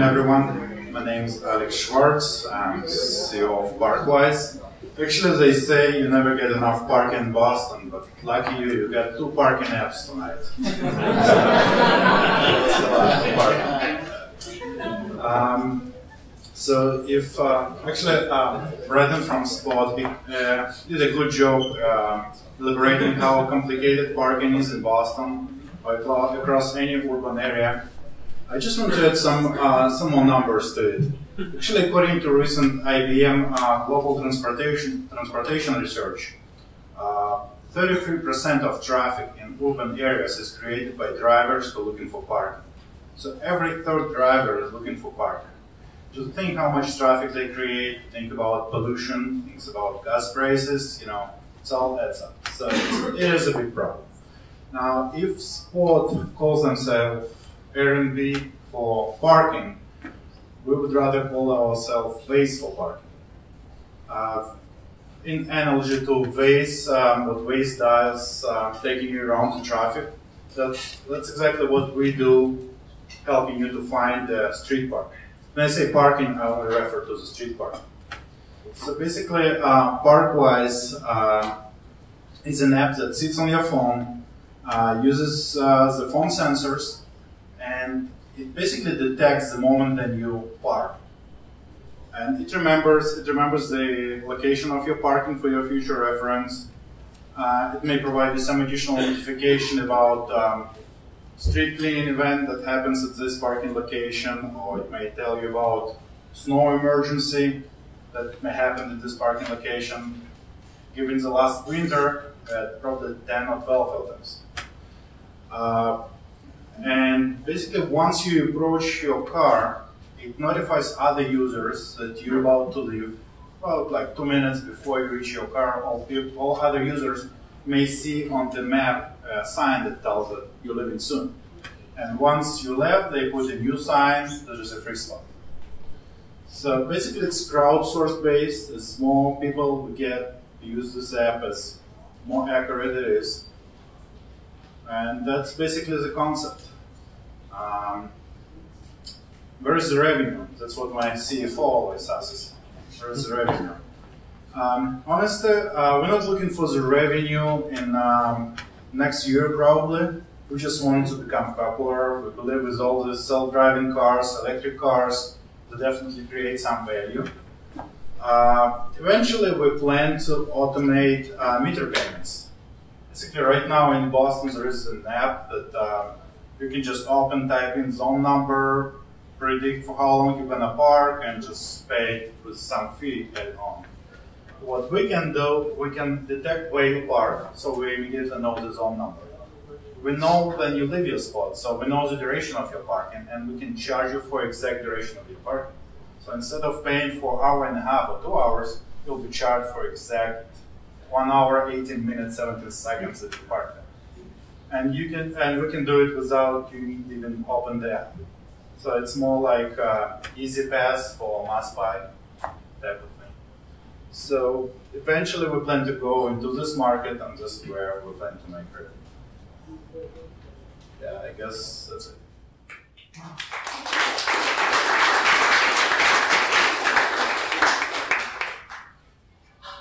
afternoon, everyone. My name is Shvartz. I'm CEO of ParkWise. Actually, they say you never get enough parking in Boston, but lucky you, you got 2 parking apps tonight. So if Brendan from Spot did a good job elaborating how complicated parking is in Boston or across any urban area. I just want to add some more numbers to it. Actually, according to recent IBM global transportation research, 33% of traffic in urban areas is created by drivers who are looking for parking. So every third driver is looking for parking. Just think how much traffic they create, think about pollution, think about gas prices, it's all adds up. So it is a big problem. Now, if Spot calls themselves Airbnb for parking, we would rather call ourselves Waze for parking. In analogy to Waze, what Waze does, taking you around the traffic, that's exactly what we do, helping you to find the street parking. When I say parking, I only refer to the street parking. So basically, ParkWise is an app that sits on your phone, uses the phone sensors, and it basically detects the moment that you park. And it remembers the location of your parking for your future reference. It may provide you some additional notification about street cleaning event that happens at this parking location, or it may tell you about snow emergency that may happen at this parking location. Given the last winter, probably 10 or 12 filters. And basically, once you approach your car, it notifies other users that you're about to leave. About like 2 minutes before you reach your car, all other users may see on the map a sign that tells that you're leaving soon. And once you left, they put a new sign, there's a free slot. So basically, it's crowdsourced based. As more people we get to use this app, as more accurate it is. And that's basically the concept. Where is the revenue? That's what my CFO always asks. Where is the revenue? Honestly, we're not looking for the revenue in next year, probably. We just want to become popular. We believe with all the self-driving cars, electric cars, to definitely create some value. Eventually, we plan to automate meter payments. Basically, right now in Boston, there is an app that you can just open, type in zone number, predict for how long you're going to park, and just pay with some fee added on. What we can do, we can detect where you park, so we immediately know the zone number. We know when you leave your spot, so we know the duration of your parking, and we can charge you for exact duration of your parking. So instead of paying for an hour and a half or 2 hours, you'll be charged for exact 1 hour, 18 minutes, 17 seconds that you park there. And we can do it without you even open the app. So it's more like easy pass for mass buy type of thing. So eventually we plan to go into this market, and this is where we plan to make revenue. Yeah, I guess that's it.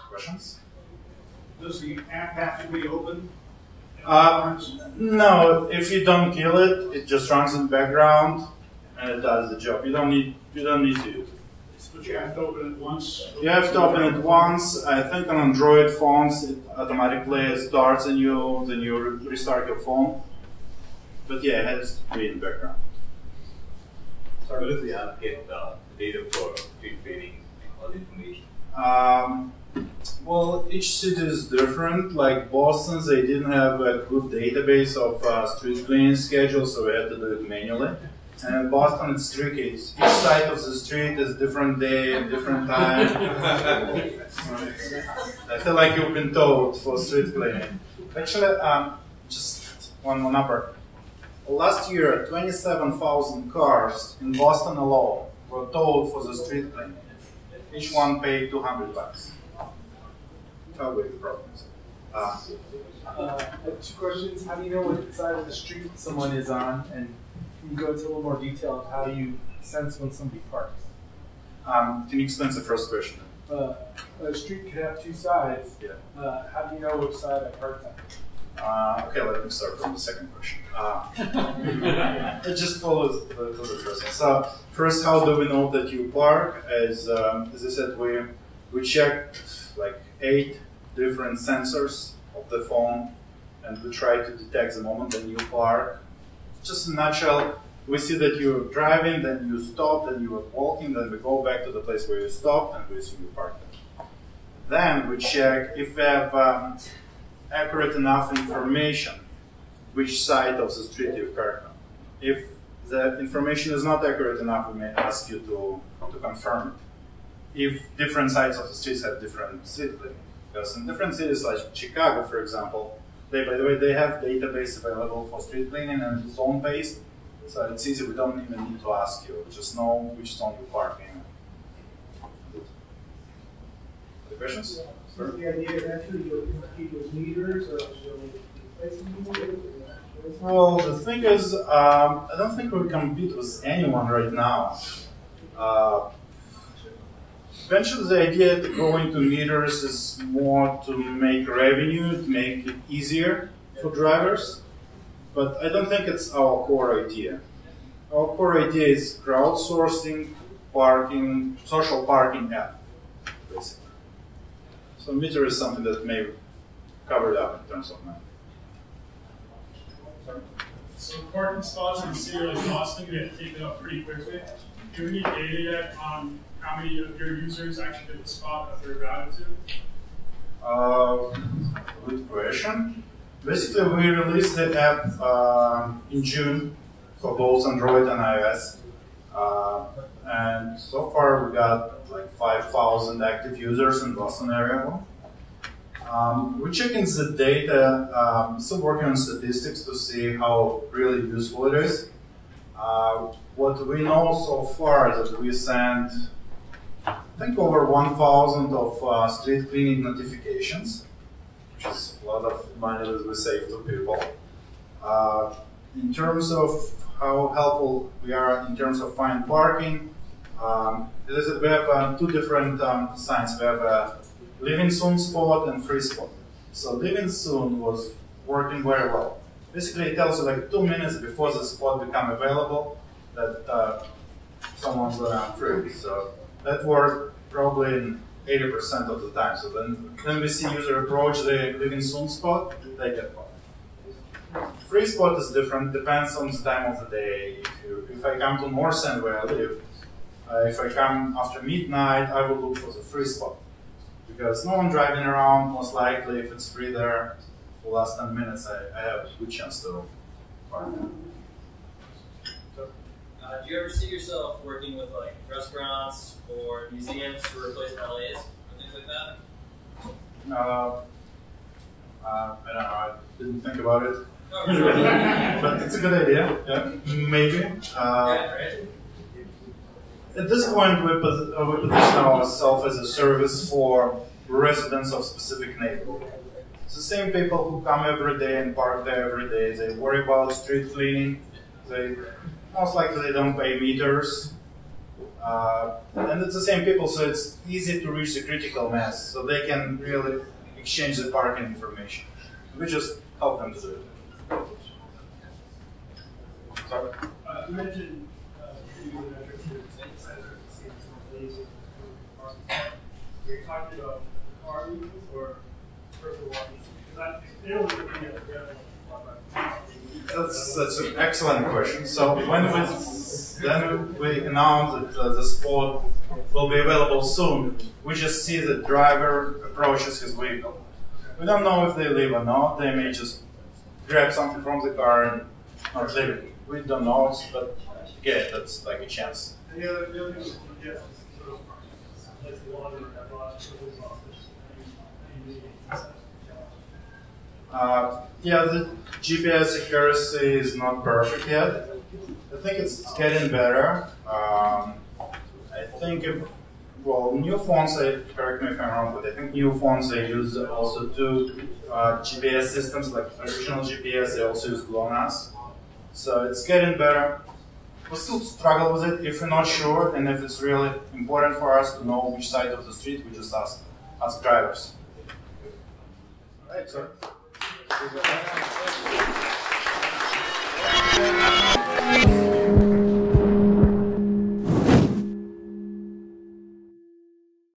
Questions? Does the app have to be open? No, if you don't kill it, it just runs in the background and it does the job. You don't need to use it. But you have to open it once? You have to open it once. I think on Android phones it automatically starts and then you restart your phone. But yeah, it has to be in the background. So where does the app get data for street trading and all the information? Well, each city is different. Like Boston, they didn't have a good database of street cleaning schedule, so we had to do it manually. And in Boston, it's tricky. Each side of the street is different day, different time. I feel like you've been told for street cleaning. Actually, just one more number. Last year, 27,000 cars in Boston alone were towed for the street cleaning. Each one paid $200. How big the problem is. I have 2 questions. How do you know what side of the street someone is on? And can you go into a little more detail of how you sense when somebody parks? Can you explain the first question? A street could have two sides. Yeah. How do you know which side I parked on? Okay, let me start from the second question. It just follows the first one. So first, how do we know that you park? As I said, we checked like 8 different sensors of the phone, and we try to detect the moment that you park. Just in a nutshell, we see that you're driving, then you stop, then you are walking, then we go back to the place where you stopped, and we assume you parked there. Then we check if we have accurate enough information which side of the street you park on. If the information is not accurate enough, we may ask you to confirm it. If different sides of the streets have different street cleaning. Because in different cities like Chicago, for example, by the way, they have database available for street cleaning and it's zone-based. So it's easy, we don't even need to ask you. We just know which zone you're parking in. Other questions? So the idea eventually you'll compete with meters or you'll replace meters? Well, the thing is, I don't think we compete with anyone right now. Eventually, the idea to go into meters is more to make revenue, to make it easier for drivers. But I don't think it's our core idea. Our core idea is crowdsourcing parking, social parking app, basically. So meter is something that may cover it up in terms of money. So parking spots in a city like Boston get taken up pretty quickly. Do you have any data yet on how many of your users actually get the spot that they're routed to? Good question. Basically, we released the app in June for both Android and iOS. And so far, we got like 5,000 active users in Boston area. We're checking the data, still working on statistics to see how really useful it is. What we know so far is that we sent, I think, over 1,000 of street cleaning notifications, which is a lot of money that we save to people. In terms of how helpful we are in terms of find parking, as I said, we have 2 different signs. We have a living soon spot and free spot. So living soon was working very well. Basically, it tells you like 2 minutes before the spot become available that someone's free. So that worked probably in 80% of the time. So then we see user approach the living soon spot, they get parked. Free spot is different, depends on the time of the day. If I come to North End where I live, if I come after midnight, I will look for the free spot. Because no one driving around, most likely, if it's free there, for the last 10 minutes, I have a good chance to park. Do you ever see yourself working with like restaurants or museums to replace LAs or things like that? I don't know, I didn't think about it. But it's a good idea, yeah, maybe. Yeah, right? At this point, we position ourselves as a service for residents of specific neighborhood. It's the same people who come every day and park there every day. They worry about street cleaning. They most likely they don't pay meters. And it's the same people, so it's easy to reach the critical mass. So they can really exchange the parking information. We just help them to do it. Sorry? You mentioned you're talking about car uses or personal walking? Because they don't look at the That's an excellent question. So when we announced that the spot will be available soon, we just see the driver approaches his vehicle. We don't know if they leave or not. They may just grab something from the car and not leave it. We don't know, but again, that's like a chance. And the other thing was suggest is sort of that's the one that I brought yeah, the GPS accuracy is not perfect yet. I think it's getting better. I think new phones, correct me if I'm wrong, but I think new phones, they use also 2 GPS systems, like traditional GPS, they also use GLONASS. So it's getting better. we still struggle with it. If we're not sure and if it's really important for us to know which side of the street, we just ask drivers. All right, sir.